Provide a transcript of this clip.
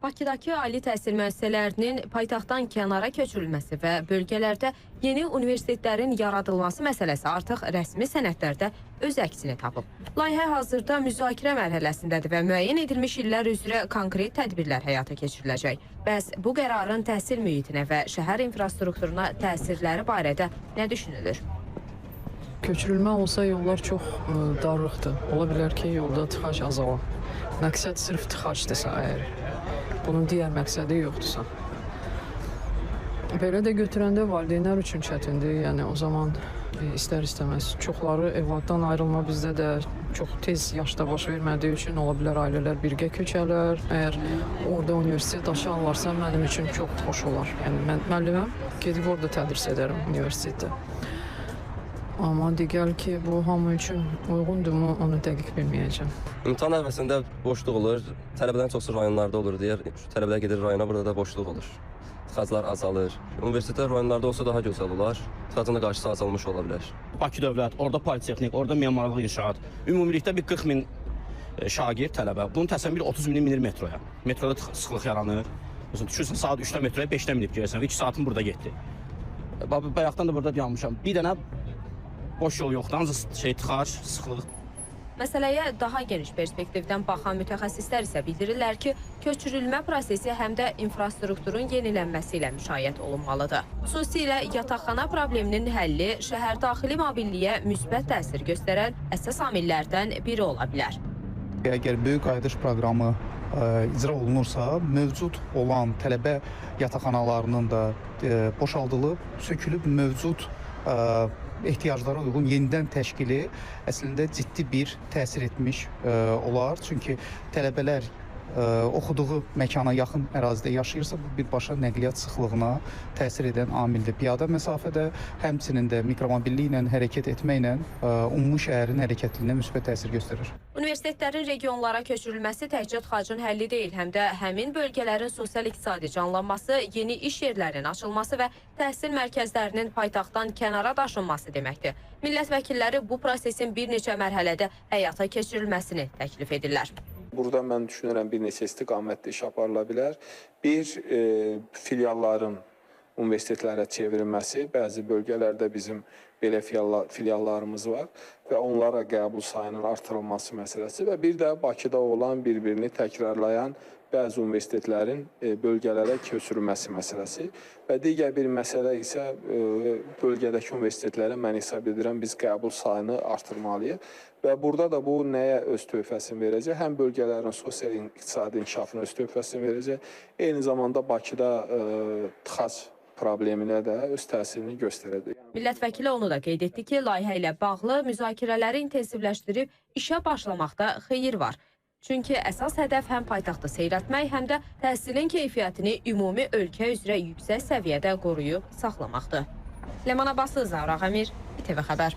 Bakıdakı ali təhsil müəssisələrinin paytaxtdan kənara köçürülməsi və bölgələrdə yeni universitetlərin yaradılması məsələsi artıq rəsmi sənədlərdə öz əksini tapıb. Layihə hazırda müzakirə mərhələsindədir və müəyyən edilmiş illər üzrə konkret tədbirlər həyata keçiriləcək. Bəs bu qərarın təhsil mühitinə və şəhər infrastrukturuna təsirləri barədə nə düşünülür? Köçürülmə olsa yollar çox darlıqdır. Ola bilər ki, yolda tıxac azalar. Məqsəd sırf tıxacdırsa əgər. Bunun digər məqsədi yoxdursa. Belə də götürəndə valideynlər üçün çətindir. Yəni o zaman istər-istəməz çoxları evladdan ayrılma bizdə də çox tez yaşda baş vermədiyi üçün ola bilər ailələr birgə köçərlər. Əgər orada universitet açarlarsa mənim üçün çox xoş olar. Yəni mən müəlliməm, gedib orada tədris edərəm universitetdə. Amma digər ki, bu hamı üçün uyğundurmu, onu dəqiq bilməyəcəm. İmtahan əvvəsində boşluq olur. Tələbələrin çoxsu rayonlarda olur deyər. Tələbələr gedir rayona, burada da boşluq olur. Tıxaclar azalır. Universitetlər rayonlarda olsa daha gözəl olar. Tıxacın da qarşısı azalmış ola bilər. Bakı Dövlət, orada Politexnik, orada memarlıq inşaat. Ümumilikdə bir 40 min şagird tələbə. Bunun təsəvvür 30 mini minir metroya. Metroda sıxlıq yaranır. Düşünürsən saat 3-də metroya 5-də minib gəlirsən. 2 saatım burada getdi. Bayaqdan da burada dayanmışam. Bir dənə boş yol yoxdur, ancaq tıxac, sıxlıq. Məsələyə daha geniş perspektivdən baxan mütəxəssislər isə bildirirlər ki, köçürülmə prosesi həm də infrastrukturun yenilənməsi ilə müşayiət olunmalıdır. Xüsusilə yataqxana probleminin həlli şəhərdaxili mobilliyə müsbət təsir göstərən əsas amillərdən biri ola bilər. Əgər böyük qayıdış proqramı icra olunursa, mövcud olan tələbə yataqxanalarının da boşaldılıb, sökülüb mövcud ehtiyaclara uyğun yenidən təşkili əslində ciddi bir təsir etmiş olar. Çünki tələbələr oxuduğu məkana yaxın ərazidə yaşayırsa, bu birbaşa nəqliyyat sıxlığına təsir edən amildir. Piyada məsafədə, həmçinin də mikromobilliklə hərəkət etməklə ümumi şəhərin hərəkətliyinə müsbət təsir göstərir. Universitetlərin regionlara köçürülməsi təkcə tıxacın həlli deyil, həm də həmin bölgələrin sosial-iqtisadi canlanması, yeni iş yerlərinin açılması və təhsil mərkəzlərinin paytaxtdan kənara daşınması deməkdir. Millət vəkilləri bu prosesin bir neçə mərhələdə həyata keçirilməsini təklif edirlər. Burada mən düşünürəm bir neçə istiqamətdə iş aparıla bilər. Bir, filialların universitetlərə çevrilməsi, bəzi bölgələrdə bizim belə filiallarımız var və onlara qəbul sayının artırılması məsələsi və bir də Bakıda olan bir-birini təkrarlayan bəzi universitetlərin bölgələrə köçürülməsi məsələsi və digər bir məsələ isə bölgədəki universitetlərə mən hesab edirəm biz qəbul sayını artırmalıyıq və burada da bu nəyə öz töhfəsini verəcək? Həm bölgələrin sosial-iqtisadi inkişafına öz töhfəsini verəcək, eyni zamanda Bakıda tıxac probleminə də öz təsirini göstərəcək. Millət vəkili onu da qeyd etdi ki, layihə ilə bağlı müzakirələri intensivləşdirib işə başlamaqda xeyir var. Çünki əsas hədəf həm paytaxtı seyrəltmək, həm də təhsilin keyfiyyətini ümumi ölkə üzrə yüksək səviyyədə qoruyub saxlamaqdır. Ləman Abbaslı, Zaur Ağamir, İTV Xəbər.